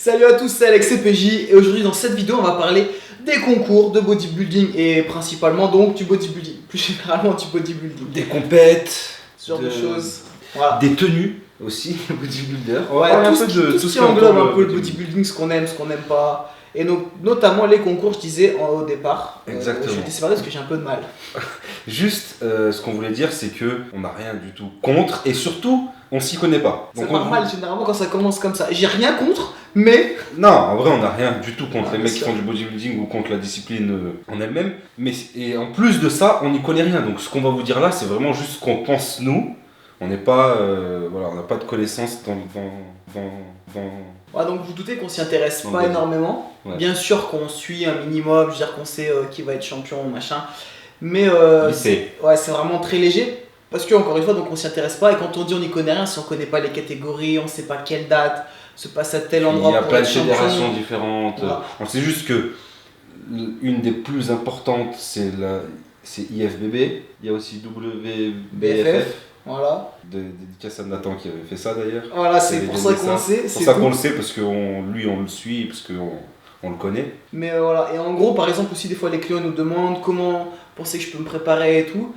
Salut à tous, c'est Alex CPJ et aujourd'hui dans cette vidéo on va parler des concours de bodybuilding et principalement donc du bodybuilding, plus généralement du bodybuilding. Des compètes, Ce genre de choses. Voilà. des tenues aussi, bodybuilder. Ouais, un tout, peu de tout tout ce qui ce qui englobe entoure un peu le bodybuilding, ce qu'on aime, ce qu'on n'aime pas. Et donc, notamment les concours, je disais au départ. Exactement. Je vais te séparer parce que j'ai un peu de mal. Juste, ce qu'on voulait dire, c'est que on n'a rien du tout contre et surtout, on s'y connaît pas. C'est Donc, normal généralement quand ça commence comme ça. J'ai rien contre, mais. Non, en vrai, on n'a rien du tout contre Ah, les mecs qui sûr. font du bodybuilding ou contre la discipline en elle-même. Mais et en plus de ça, on n'y connaît rien. Donc, ce qu'on va vous dire là, c'est vraiment juste ce qu'on pense nous. On n'est pas, voilà, on n'a pas de connaissances dans. Ouais, donc vous doutez qu'on s'y intéresse Non, pas vas-y. énormément. Ouais. Bien sûr qu'on suit un minimum, je veux dire qu'on sait qui va être champion, machin. Mais Lycée. ouais, c'est vraiment très léger. Parce que encore une fois, donc on s'y intéresse pas. Et quand on dit on n'y connaît rien, si on connaît pas les catégories, on sait pas quelle date se passe à tel endroit. Il y a pour plein de être champion. fédérations différentes. Voilà. On sait juste que une des plus importantes, c'est IFBB. Il y a aussi WBFF. Voilà. Dédicace à Nathan qui avait fait ça d'ailleurs. Voilà, c'est Qui pour avait ça donné qu'on le sait. C'est pour c'est ça tout. qu'on le sait, parce que lui on le suit, parce qu'on le connaît. Mais voilà, et en gros, par exemple, aussi des fois les clients nous demandent comment penser que je peux me préparer et tout.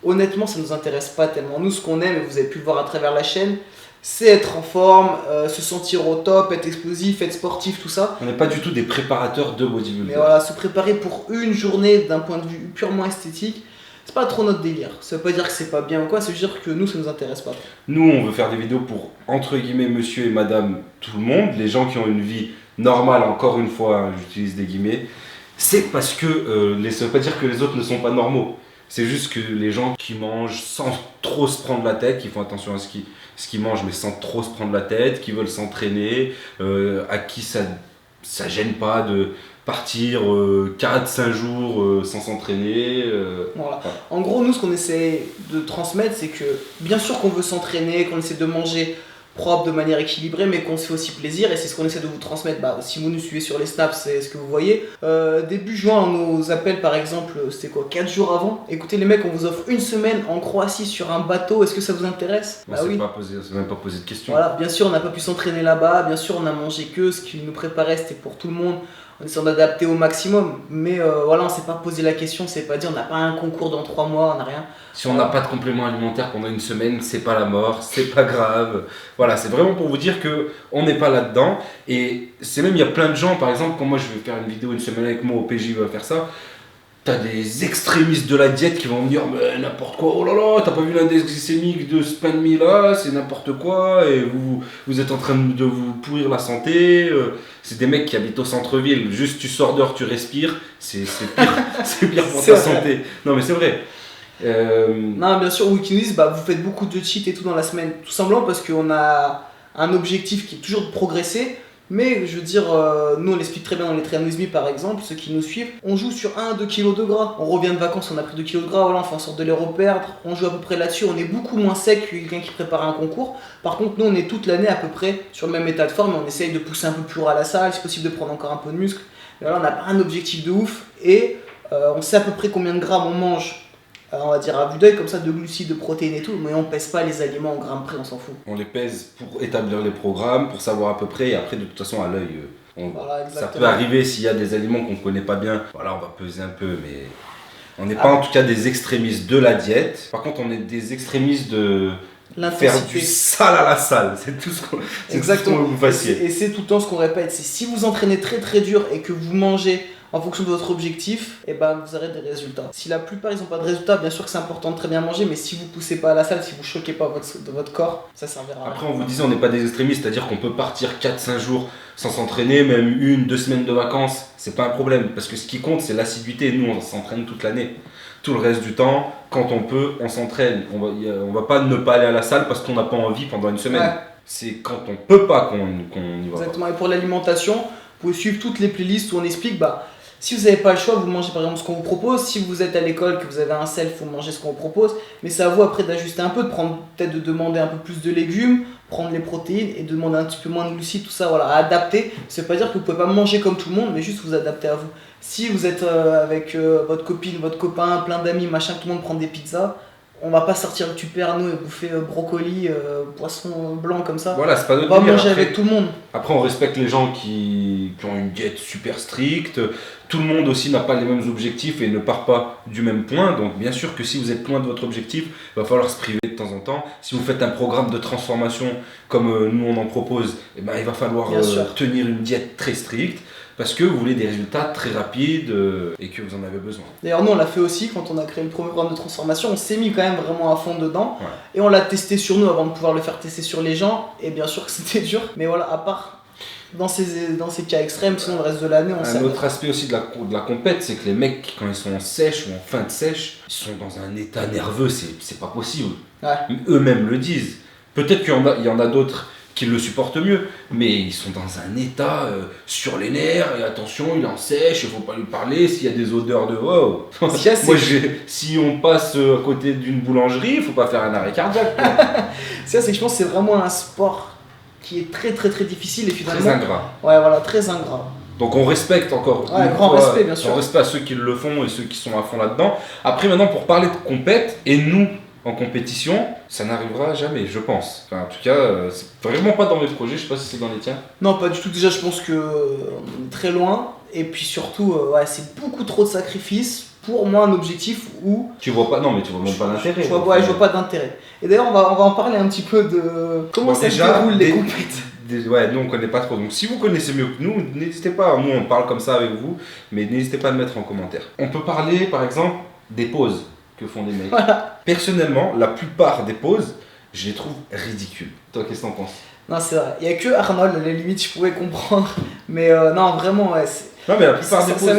Honnêtement, ça nous intéresse pas tellement. Nous, ce qu'on aime, et vous avez pu le voir à travers la chaîne, c'est être en forme, se sentir au top, être explosif, être sportif, tout ça. On n'est pas du tout des préparateurs de bodybuilding. Mais voilà, se préparer pour une journée d'un point de vue purement esthétique, c'est pas trop notre délire. Ça veut pas dire que c'est pas bien ou quoi, ça veut dire que nous, ça nous intéresse pas. Nous, on veut faire des vidéos pour, entre guillemets, monsieur et madame, tout le monde, les gens qui ont une vie normale, encore une fois, hein, j'utilise des guillemets. C'est parce que, ça veut pas dire que les autres ne sont pas normaux. C'est juste que les gens qui mangent sans trop se prendre la tête, qui font attention à ce qu'ils mangent, mais sans trop se prendre la tête, qui veulent s'entraîner, à qui ça gêne pas de partir 4-5 jours sans s'entraîner. Voilà. Voilà. En gros, nous, ce qu'on essaie de transmettre, c'est que bien sûr qu'on veut s'entraîner, qu'on essaie de manger propre, de manière équilibrée, mais qu'on se fait aussi plaisir, et c'est ce qu'on essaie de vous transmettre. Bah, si vous nous suivez sur les snaps, c'est ce que vous voyez. Début juin, on nous appelle par exemple, c'était quoi, 4 jours avant. Écoutez les mecs, on vous offre une semaine en Croatie sur un bateau, est-ce que ça vous intéresse? On Bah s'est oui. même pas posé de questions. Voilà, bien sûr, on n'a pas pu s'entraîner là-bas, bien sûr, on a mangé que ce qu'ils nous préparaient, c'était pour tout le monde. On essaie d'adapter au maximum, mais voilà, on s'est pas posé la question, c'est pas dit, on n'a pas un concours dans 3 mois, on n'a rien. Si on n'a pas de complément alimentaire pendant une semaine, c'est pas la mort, c'est pas grave. Voilà, c'est vraiment pour vous dire que on n'est pas là-dedans. Et c'est même, il y a plein de gens, par exemple, quand moi je vais faire une vidéo une semaine avec moi au PJ va faire ça, t'as des extrémistes de la diète qui vont me dire mais n'importe quoi, oh là là, t'as pas vu l'index glycémique de ce pain de mie là, c'est n'importe quoi, et vous êtes en train de vous pourrir la santé. C'est des mecs qui habitent au centre-ville, juste tu sors dehors, tu respires, c'est pire, c'est pire pour C'est ta vrai. santé. Non mais c'est vrai. Non, bien sûr, ou qui nous disent, bah, vous faites beaucoup de cheat et tout dans la semaine, tout simplement parce qu'on a un objectif qui est toujours de progresser. Mais je veux dire, nous on l'explique très bien dans les Train With Me par exemple, ceux qui nous suivent, on joue sur 1-2 kg de gras. On revient de vacances, on a pris 2 kg de gras, voilà, on fait en sorte de les reperdre. On joue à peu près là-dessus, on est beaucoup moins sec que quelqu'un qui prépare un concours. Par contre, nous on est toute l'année à peu près sur le même état de forme et on essaye de pousser un peu plus lourd à la salle, si possible de prendre encore un peu de muscle. Mais voilà, on n'a pas un objectif de ouf et on sait à peu près combien de grammes on mange. On va dire à vue d'œil comme ça, de glucides, de protéines et tout, mais on pèse pas les aliments en grammes près, on s'en fout. On les pèse pour établir les programmes, pour savoir à peu près, et après de toute façon à l'œil, on voit. Voilà, Ça exactement. peut arriver s'il y a des aliments qu'on ne connaît pas bien, voilà, on va peser un peu, mais on n'est pas en tout cas des extrémistes de la diète. Par contre, on est des extrémistes de faire du sale à la salle, c'est tout ce qu'on Exactement. veut que vous fassiez. Et c'est tout le temps ce qu'on répète, c'est si vous entraînez très très dur et que vous mangez en fonction de votre objectif, et ben vous aurez des résultats. Si la plupart ils n'ont pas de résultats, bien sûr que c'est important de très bien manger, mais si vous poussez pas à la salle, si vous choquez pas votre corps, ça servira à rien. Après, on vous disait, on n'est pas des extrémistes, c'est-à-dire qu'on peut partir 4-5 jours sans s'entraîner, même 1-2 semaines de vacances, c'est pas un problème, parce que ce qui compte, c'est l'assiduité. Nous, on s'entraîne toute l'année. Tout le reste du temps, quand on peut, on s'entraîne. On va pas ne pas aller à la salle parce qu'on n'a pas envie pendant une semaine. Ouais. C'est quand on peut pas qu'on y va. Exactement. Et pour l'alimentation, vous pouvez suivre toutes les playlists où on explique, bah, si vous n'avez pas le choix, vous mangez par exemple ce qu'on vous propose. Si vous êtes à l'école, que vous avez un self, vous mangez ce qu'on vous propose. Mais c'est à vous après d'ajuster un peu, de prendre peut-être de demander un peu plus de légumes, prendre les protéines et demander un petit peu moins de glucides, tout ça, voilà, à adapter. Ça veut pas dire que vous pouvez pas manger comme tout le monde, mais juste vous adapter à vous. Si vous êtes avec votre copine, votre copain, plein d'amis, machin, tout le monde prend des pizzas, On va pas sortir du Pernod et bouffer brocoli, poisson blanc comme ça. Voilà, c'est pas On notre va délire. manger Après, avec tout le monde. après, on respecte les gens qui ont une diète super stricte. Tout le monde aussi n'a pas les mêmes objectifs et ne part pas du même point. Donc, bien sûr que si vous êtes loin de votre objectif, il va falloir se priver de temps en temps. Si vous faites un programme de transformation comme nous on en propose, eh ben, il va falloir Bien sûr. tenir une diète très stricte parce que vous voulez des résultats très rapides et que vous en avez besoin. D'ailleurs, nous, on l'a fait aussi quand on a créé le premier programme de transformation. On s'est mis quand même vraiment à fond dedans. Ouais. Et on l'a testé sur nous avant de pouvoir le faire tester sur les gens. Et bien sûr que c'était dur. Mais voilà, à part dans ces cas extrêmes, sinon le reste de l'année, on Un s'est. autre aspect aussi de la compète, c'est que les mecs, quand ils sont en sèche ou en fin de sèche, ils sont dans un état nerveux, c'est pas possible. Ouais. Eux-mêmes le disent. Peut-être il y en a d'autres qui le supportent mieux, mais ils sont dans un état sur les nerfs, et attention, il est en sèche, il faut pas lui parler, s'il y a des odeurs de wow. Si on passe à côté d'une boulangerie, il faut pas faire un arrêt cardiaque. C'est que je pense que c'est vraiment un sport qui est très très très difficile et finalement. Très ingrat. Ouais, voilà, très ingrat. Donc on respecte encore. Ouais, grand respect, bien sûr. On respecte à ceux qui le font et ceux qui sont à fond là-dedans. Après, maintenant, pour parler de compète, et nous, en compétition, ça n'arrivera jamais, je pense. Enfin, en tout cas, c'est vraiment pas dans mes projets, je sais pas si c'est dans les tiens. Non, pas du tout. Déjà, je pense que on est très loin. Et puis surtout, ouais, c'est beaucoup trop de sacrifices pour moi, un objectif où. Tu vois pas, non, mais tu vois même pas l'intérêt. Je vois pas d'intérêt. Et d'ailleurs, on va en parler un petit peu de comment ça se déroule les compétitions. Ouais, nous on connaît pas trop. Donc si vous connaissez mieux que nous, n'hésitez pas. Nous on parle comme ça avec vous, mais n'hésitez pas à le mettre en commentaire. On peut parler par exemple des pauses que font des mecs. Voilà. Personnellement, la plupart des pauses, je les trouve ridicules. Toi, qu'est-ce que t'en penses? Non, c'est vrai. Il y a que Arnold, à la limite, je pouvais comprendre. Mais non, vraiment, ouais. Non, mais la plupart des pauses. Ça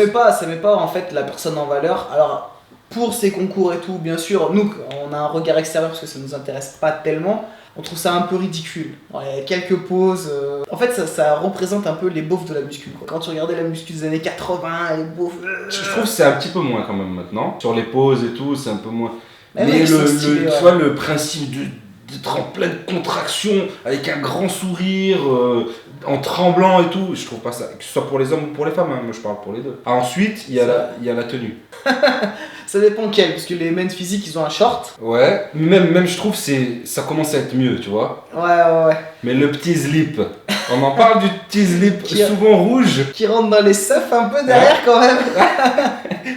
met pas en fait la personne en valeur. Alors, pour ces concours et tout, bien sûr, nous, on a un regard extérieur parce que ça nous intéresse pas tellement. On trouve ça un peu ridicule. Alors, il y a quelques pauses. En fait, ça représente un peu les beaufs de la muscu, quoi. Quand tu regardais la muscu des années 80, les beaufs. Je trouve que c'est un petit peu moins quand même maintenant. Sur les pauses et tout, c'est un peu moins. Mais Mais mec, stylés, tu vois, le principe d'être en pleine contraction, avec un grand sourire, en tremblant et tout, je trouve pas ça. Que ce soit pour les hommes ou pour les femmes, hein, moi je parle pour les deux. Ah, ensuite, il y a la tenue. Ça dépend quel, parce que les men's physiques, ils ont un short. Ouais, même je trouve ça commence à être mieux, tu vois. Ouais. Mais le petit slip, on en parle du petit slip, Qui- souvent rouge, Qui rentre dans les seufs un peu derrière quand même.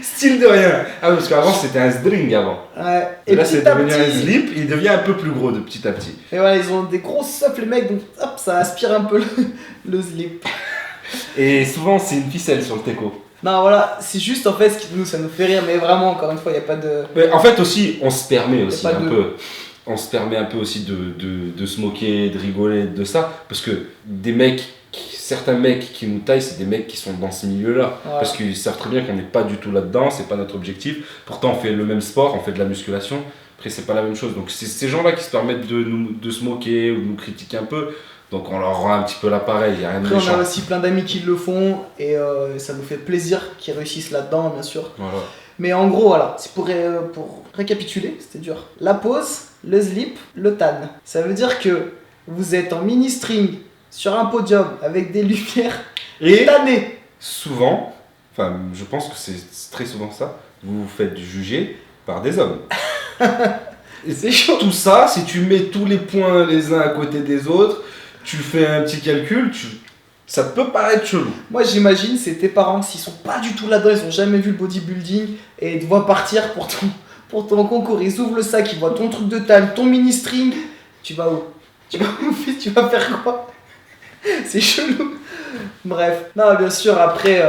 style de rien. Ah, parce qu'avant c'était un string avant. Ouais. Et là petit c'est à devenu un petit. slip, il devient un peu plus gros de petit à petit. Et voilà, ils ont des gros seufs les mecs, donc hop, ça aspire un peu le slip. Et souvent c'est une ficelle sur le teco. Non, voilà, c'est juste en fait ce qui nous, ça nous fait rire, mais vraiment, encore une fois, il n'y a pas de. Mais en fait aussi, on se permet aussi pas un de- peu. On se permet un peu aussi de se moquer, de rigoler de ça. Parce que certains mecs qui nous taillent, c'est des mecs qui sont dans ce milieu-là. Ouais. Parce qu'ils savent très bien qu'on n'est pas du tout là-dedans, c'est pas notre objectif. Pourtant, on fait le même sport, on fait de la musculation. Après, c'est pas la même chose. Donc, c'est ces gens-là qui se permettent de se moquer ou de nous critiquer un peu. Donc, on leur rend un petit peu l'appareil, il n'y a rien de Après, on méchant. a aussi plein d'amis qui le font, et ça nous fait plaisir qu'ils réussissent là-dedans, bien sûr. Voilà. Mais en gros, voilà, c'est pour récapituler, c'était dur. La pause, le slip, le tan. Ça veut dire que vous êtes en mini-string sur un podium avec des lumières Et tannées. souvent, enfin, je pense que c'est très souvent ça, vous vous faites juger par des hommes. Et C'est chaud. tout ça, si tu mets tous les points les uns à côté des autres, tu fais un petit calcul, ça peut paraître chelou. Moi, j'imagine, c'est tes parents, s'ils sont pas du tout là-dedans, ils ont jamais vu le bodybuilding, et ils te voient partir pour ton concours. Ils ouvrent le sac, ils voient ton truc de tan, ton mini-string. Tu vas où? Tu vas faire quoi? C'est chelou. Bref. Non, bien sûr, après,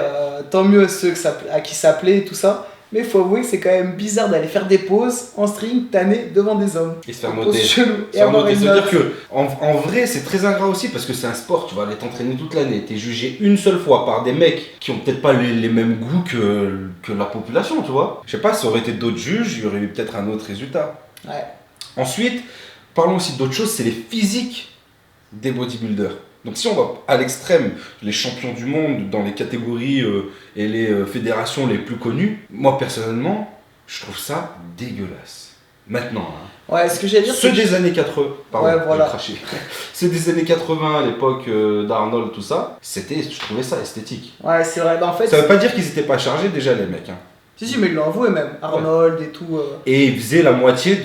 tant mieux ceux à qui ça plaît et tout ça. Mais faut avouer que c'est quand même bizarre d'aller faire des pauses en string tanné devant des hommes. Et se faire Pause noter. chelou. Et Ça avoir une veut note. dire que, en vrai, c'est très ingrat aussi parce que c'est un sport, tu vas aller t'entraîner toute l'année. T'es jugé une seule fois par des mecs qui ont peut-être pas les mêmes goûts que la population, tu vois. Je sais pas, ça aurait été d'autres juges, il y aurait eu peut-être un autre résultat. Ouais. Ensuite, parlons aussi d'autres choses, c'est les physiques des bodybuilders. Donc si on va à l'extrême, les champions du monde dans les catégories et les fédérations les plus connues, moi personnellement, je trouve ça dégueulasse. Maintenant, hein. Ouais, ce que j'allais dire, Ceux c'est des années 80, pardon, Ouais, voilà. j'ai craché. Ceux des années 80 à l'époque d'Arnold, tout ça, je trouvais ça esthétique. Ouais, c'est vrai. Bah, en fait, Ça veut pas dire qu'ils étaient pas chargés déjà les mecs. Hein. Si, mais ils l'ont avoué même. Arnold et tout. Et ils faisaient la moitié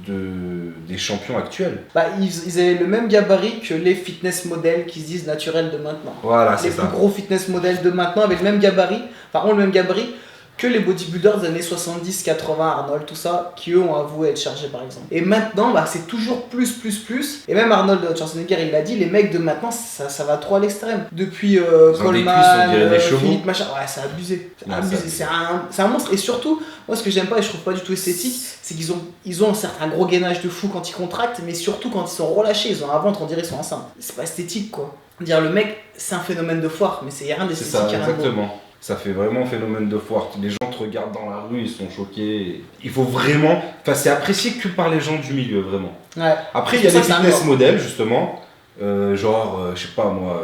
des champions actuels. Bah, ils avaient le même gabarit que les fitness modèles qui se disent naturels de maintenant. Voilà, c'est Les ça. plus gros fitness modèles de maintenant avaient le même gabarit, enfin ont le même gabarit que les bodybuilders des années 70, 80, Arnold, tout ça, qui eux ont avoué être chargés par exemple. Et maintenant, bah, c'est toujours plus. Et même Arnold Schwarzenegger, il l'a dit, les mecs de maintenant, ça va trop à l'extrême. Depuis Coleman, Philippe, machin, ouais, c'est abusé. C'est un monstre. Et surtout, moi ce que j'aime pas et je trouve pas du tout esthétique, c'est qu'ils ont certes un gros gainage de fou quand ils contractent, mais surtout quand ils sont relâchés, ils ont un ventre, on dirait qu'ils sont enceintes. C'est pas esthétique quoi. Dire le mec, c'est un phénomène de foire, mais c'est rien d'esthétique. C'est ça, exactement. Ça fait vraiment phénomène de foire. Les gens te regardent dans la rue, ils sont choqués. Il faut vraiment... Enfin, c'est apprécié que par les gens du milieu, vraiment. Ouais. Après, il y a des fitness modèles, justement. Je sais pas moi,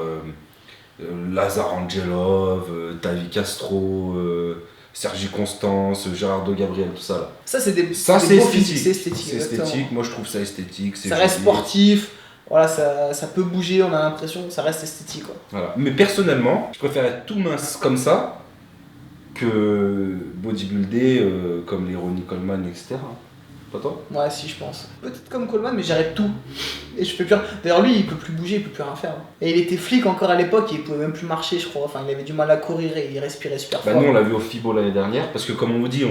Lazar Angelov, Tavi Castro, Sergi Constance, Gerardo Gabriel, tout ça là. Ça, c'est des ça, beaux c'est physiques, esthétique. c'est C'est esthétique. Moi, je trouve ça esthétique. Ça reste sportif. Voilà, ça peut bouger, on a l'impression, ça reste esthétique quoi. Voilà. Mais personnellement, je préfère être tout mince comme ça que bodybuilder comme les Ronnie Coleman, etc. Pas toi ? Ouais, si, je pense. Peut-être comme Coleman, mais j'arrête tout. Et je fais plus rien. D'ailleurs, lui, il peut plus bouger, il peut plus rien faire. Et il était flic encore à l'époque, et il pouvait même plus marcher, je crois. Enfin, il avait du mal à courir et il respirait super fort. Nous, on l'a vu au FIBO l'année dernière, parce que comme on vous dit,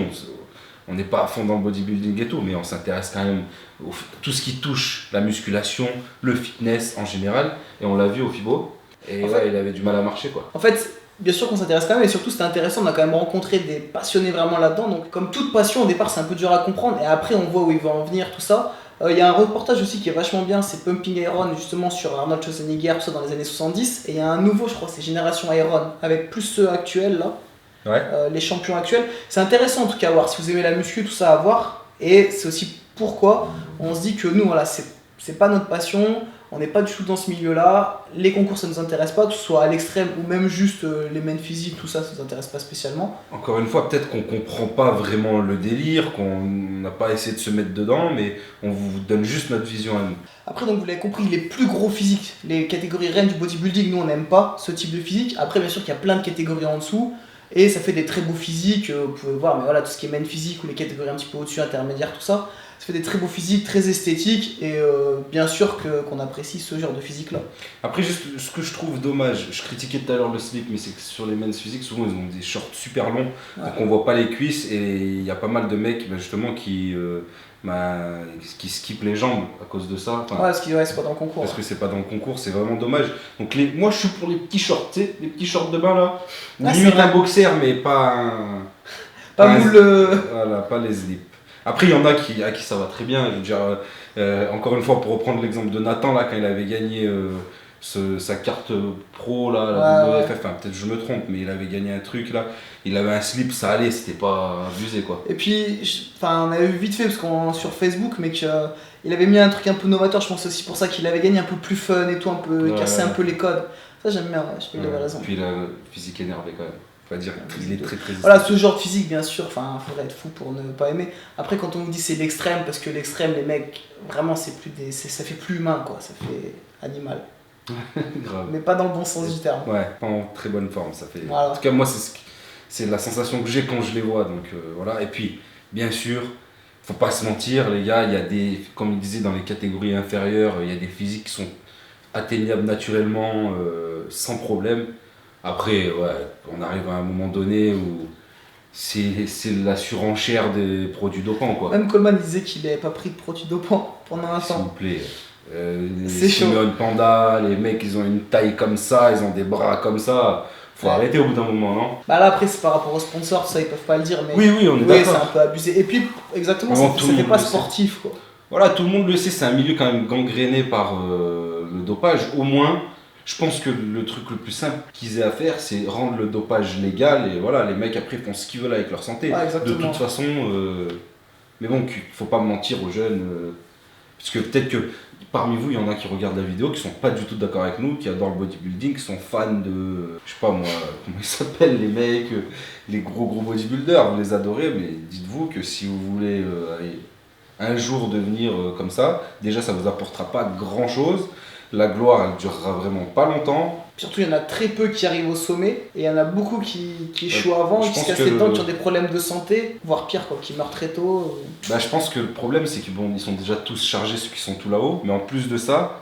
on n'est pas à fond dans le bodybuilding et tout, mais on s'intéresse quand même à tout ce qui touche la musculation, le fitness en général, et on l'a vu au FIBO, et il avait du mal à marcher quoi. En fait, bien sûr qu'on s'intéresse quand même, et surtout c'était intéressant, on a quand même rencontré des passionnés vraiment là-dedans, donc comme toute passion au départ c'est un peu dur à comprendre, et après on voit où il va en venir, tout ça. Il y a un reportage aussi qui est vachement bien, c'est Pumping Iron justement sur Arnold Schwarzenegger, tout ça dans les années 70, et il y a un nouveau, je crois, c'est Génération Iron, avec plus ceux actuels là. Ouais. Les champions actuels. C'est intéressant en tout cas à voir, si vous aimez la muscu, tout ça à voir. Et c'est aussi pourquoi on se dit que nous, voilà, c'est pas notre passion, on n'est pas du tout dans ce milieu-là. Les concours, ça nous intéresse pas, que ce soit à l'extrême ou même juste les mains physiques, tout ça, ça nous intéresse pas spécialement. Encore une fois, peut-être qu'on comprend pas vraiment le délire, qu'on n'a pas essayé de se mettre dedans, mais on vous donne juste notre vision à nous. Après, donc vous l'avez compris, les plus gros physiques, les catégories reines du bodybuilding, nous on n'aime pas ce type de physique. Après, bien sûr qu'il y a plein de catégories en dessous. Et ça fait des très beaux physiques, vous pouvez voir, mais voilà, tout ce qui est main physique ou les catégories un petit peu au-dessus, intermédiaires, tout ça, ça fait des très beaux physiques, très esthétiques, et bien sûr qu'on apprécie ce genre de physique-là. Après, juste ce que je trouve dommage, je critiquais tout à l'heure le slip, mais c'est que sur les men's physiques, souvent ils ont des shorts super longs, donc on voit pas les cuisses, et il y a pas mal de mecs justement qui skippent les jambes à cause de ça. C'est pas dans le concours. Parce que c'est pas dans le concours, c'est vraiment dommage. Donc moi je suis pour les petits shorts, tu sais, les petits shorts de bain là. Limite un boxer, mais pas un. Voilà, pas les slips. Après, il y en a à qui ça va très bien. Je veux dire, encore une fois, pour reprendre l'exemple de Nathan là, quand il avait gagné sa carte pro là, la WFF, enfin, peut-être je me trompe, mais il avait gagné un truc là. Il avait un slip, ça allait, c'était pas abusé quoi. Et puis, on avait vu vite fait parce qu'on sur Facebook, mais qu'il avait mis un truc un peu novateur, je pense aussi pour ça qu'il avait gagné un peu plus fun et tout, un peu casser un peu les codes. Ça j'aime bien, je sais pas, il avait raison. Puis la physique énervée quand même. Faut dire qu'il est très très. Voilà, ce genre de physique, bien sûr, faudrait être fou pour ne pas aimer. Après, quand on vous dit c'est l'extrême, parce que l'extrême, les mecs, vraiment, ça fait plus humain quoi, ça fait animal. Grave. Mais pas dans le bon sens du terme. Ouais, pas en très bonne forme, ça fait. Voilà. En tout cas, moi, c'est la sensation que j'ai quand je les vois, donc voilà. Et puis, bien sûr, faut pas se mentir, les gars, il y a des, comme il disait, dans les catégories inférieures, il y a des physiques qui sont atteignables naturellement, sans problème. Après, on arrive à un moment donné où c'est la surenchère des produits dopants, quoi. Même Coleman disait qu'il n'avait pas pris de produits dopants pendant un temps. S'il vous plaît. C'est chaud. Simeone Panda, les mecs, ils ont une taille comme ça, ils ont des bras comme ça. Faut arrêter au bout d'un moment, non ? Là après c'est par rapport aux sponsors, ça ils peuvent pas le dire, mais oui, on est d'accord. C'est un peu abusé. Et puis exactement, ça fait pas sportif quoi. Voilà, tout le monde le sait, c'est un milieu quand même gangréné par le dopage. Au moins, je pense que le truc le plus simple qu'ils aient à faire, c'est rendre le dopage légal et voilà, les mecs après font ce qu'ils veulent avec leur santé. De toute façon, mais bon, faut pas mentir aux jeunes, parce que peut-être que parmi vous, il y en a qui regardent la vidéo, qui sont pas du tout d'accord avec nous, qui adorent le bodybuilding, qui sont fans de, je sais pas moi, comment ils s'appellent les mecs, les gros bodybuilders, vous les adorez, mais dites-vous que si vous voulez un jour devenir comme ça, déjà ça vous apportera pas grand chose, la gloire elle durera vraiment pas longtemps, Surtout, il y en a très peu qui arrivent au sommet, et il y en a beaucoup qui échouent avant, je qui se pense cassent que les dents, qui ont des problèmes de santé, voire pire, quoi, qui meurent très tôt. Bah, je pense que le problème, c'est qu'ils ils sont déjà tous chargés, ceux qui sont tout là-haut, mais en plus de ça,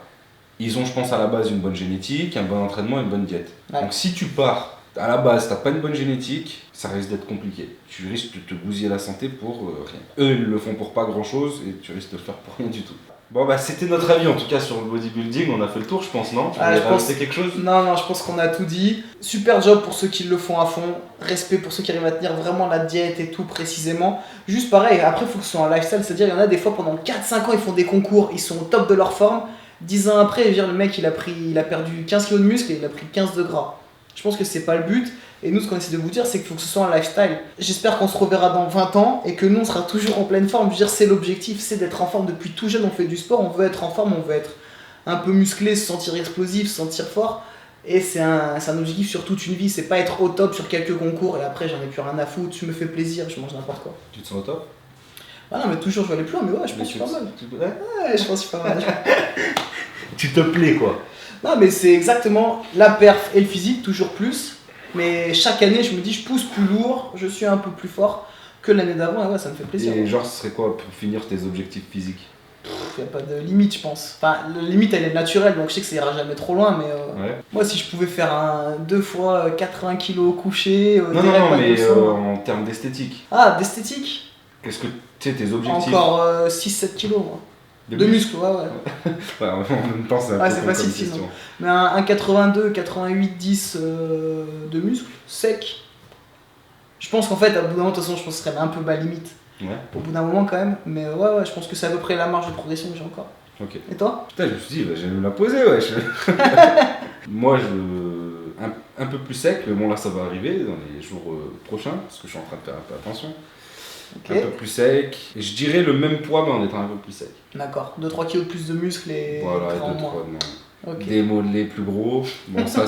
ils ont, je pense, à la base une bonne génétique, un bon entraînement et une bonne diète. Ouais. Donc si tu pars, à la base, t'as pas une bonne génétique, ça risque d'être compliqué. Tu risques de te bousiller la santé pour rien. Eux, ils le font pour pas grand-chose, et tu risques de le faire pour rien du tout. Bon bah c'était notre avis en tout cas sur le bodybuilding, on a fait le tour je pense, non? Tu voulais rajouter quelque chose? Non, je pense qu'on a tout dit. Super job pour ceux qui le font à fond, respect pour ceux qui arrivent à tenir vraiment la diète et tout précisément. Juste pareil, après il faut que ce soit un lifestyle, c'est-à-dire il y en a des fois pendant 4-5 ans ils font des concours, ils sont au top de leur forme. 10 ans après, le mec il a perdu 15 kg de muscle et il a pris 15 de gras. Je pense que c'est pas le but. Et nous, ce qu'on essaie de vous dire, c'est qu'il faut que ce soit un lifestyle. J'espère qu'on se reverra dans 20 ans et que nous, on sera toujours en pleine forme. Je veux dire, c'est l'objectif, c'est d'être en forme depuis tout jeune. On fait du sport, on veut être en forme, on veut être un peu musclé, se sentir explosif, se sentir fort. Et c'est un objectif sur toute une vie. C'est pas être au top sur quelques concours et après, j'en ai plus rien à foutre. Tu me fais plaisir, je mange n'importe quoi. Tu te sens au top? Ah non, mais toujours, je vais aller plus loin, mais ouais, je pense que je suis pas mal. Ouais, je pense que je suis pas mal. Tu te plais quoi? Non, mais c'est exactement la perf et le physique, toujours plus. Mais chaque année, je me dis, je pousse plus lourd, je suis un peu plus fort que l'année d'avant, et ouais, ça me fait plaisir. Et genre, ce serait quoi pour finir tes objectifs physiques? Il n'y a pas de limite, je pense. Enfin, la limite, elle est naturelle, donc je sais que ça ira jamais trop loin, mais Ouais. moi, si je pouvais faire un 2 fois 80 kg couché, Non, mais en termes d'esthétique. Ah, d'esthétique? Qu'est-ce que tu sais, tes objectifs? Encore 6-7 kg, moi. De muscles, ouais. Ouais, en même temps, c'est un peu c'est con facile comme question. sinon. Mais un 82, 88, 10 de muscles, sec. Je pense qu'en fait, à bout d'un moment, de toute façon, je pense que ce serait un peu ma limite. Ouais. Au bout d'un moment, quand même. Mais ouais, je pense que c'est à peu près la marge de progression que j'ai encore. Ok. Et toi? Putain, je me suis dit, bah, j'allais me la poser, ouais. Moi, un peu plus sec, mais bon, là, ça va arriver dans les jours prochains, parce que je suis en train de faire un peu attention. Okay. Un peu plus sec. Et je dirais le même poids, mais en étant un peu plus sec. D'accord. 2-3 kg de plus de muscles et. Voilà, et 2-3, non. Okay. Des mollets plus gros. Bon, ça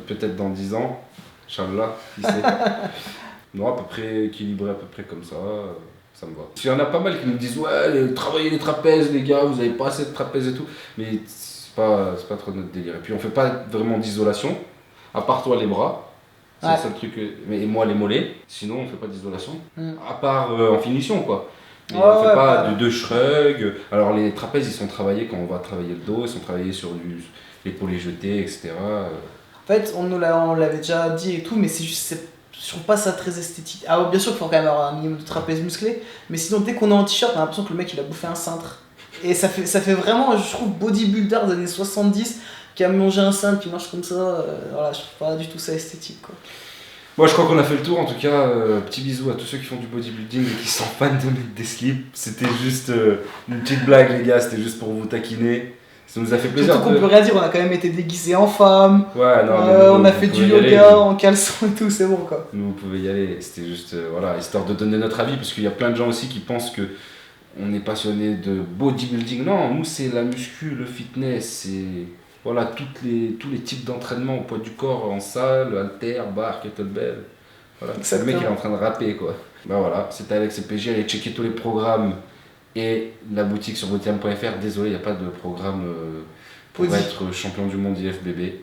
peut-être dans 10 ans. Inch'Allah, qui sait. Non, à peu près équilibré, à peu près comme ça. Ça me va. Il y en a pas mal qui me disent, ouais, travaillez les trapèzes, les gars, vous avez pas assez de trapèzes et tout. Mais c'est pas trop notre délire. Et puis on fait pas vraiment d'isolation, à part toi les bras. C'est le seul truc. Et moi les mollets. Sinon on fait pas d'isolation. À part en finition quoi. Et on fait pas de shrug. Alors les trapèzes ils sont travaillés quand on va travailler le dos, ils sont travaillés sur l'épaulé jeté, etc. En fait on l'avait déjà dit et tout, mais c'est juste. Je trouve pas ça très esthétique. Alors bien sûr qu'il faut quand même avoir un minimum de trapèze musclé, mais sinon dès qu'on est en t-shirt, on a l'impression que le mec il a bouffé un cintre. Et ça fait vraiment, je trouve, bodybuilder des années 70 qui a mangé un cintre qui marche comme ça. Voilà, je trouve pas du tout ça esthétique quoi. Moi je crois qu'on a fait le tour en tout cas. Petit bisou à tous ceux qui font du bodybuilding et qui sont fans de mettre des slips. C'était juste une petite blague les gars, c'était juste pour vous taquiner. Ça nous a fait plaisir. Surtout qu'on peut rien dire, on a quand même été déguisés en femme. Ouais, non, on a fait du yoga en caleçon et tout, c'est bon quoi. Nous, vous pouvez y aller. C'était juste, voilà, histoire de donner notre avis, parce qu'il y a plein de gens aussi qui pensent que on est passionné de bodybuilding. Non, nous, c'est la muscu, le fitness, c'est voilà, tous les types d'entraînement au poids du corps, en salle, halter, bar, kettlebell. Voilà, c'est le mec qui est en train de rapper quoi. Bah voilà, c'était Alex et PJ, allez checker tous les programmes. Et la boutique sur bodyam.fr, désolé, il n'y a pas de programme pour être champion du monde IFBB.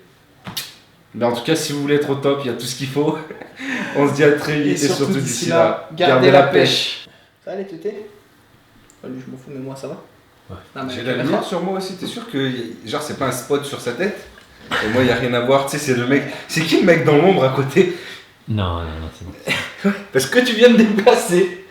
Mais en tout cas, si vous voulez être au top, il y a tout ce qu'il faut. On se dit à très vite et surtout d'ici là, gardez la pêche. Ça allait tété? Lui, je m'en fous, mais moi ça va. Ouais. J'ai la lumière sur moi aussi, t'es sûr que genre c'est pas un spot sur sa tête? Et moi, il n'y a rien à voir, tu sais, c'est le mec. C'est qui le mec dans l'ombre à côté? Non, c'est bon. Parce que tu viens de déplacer.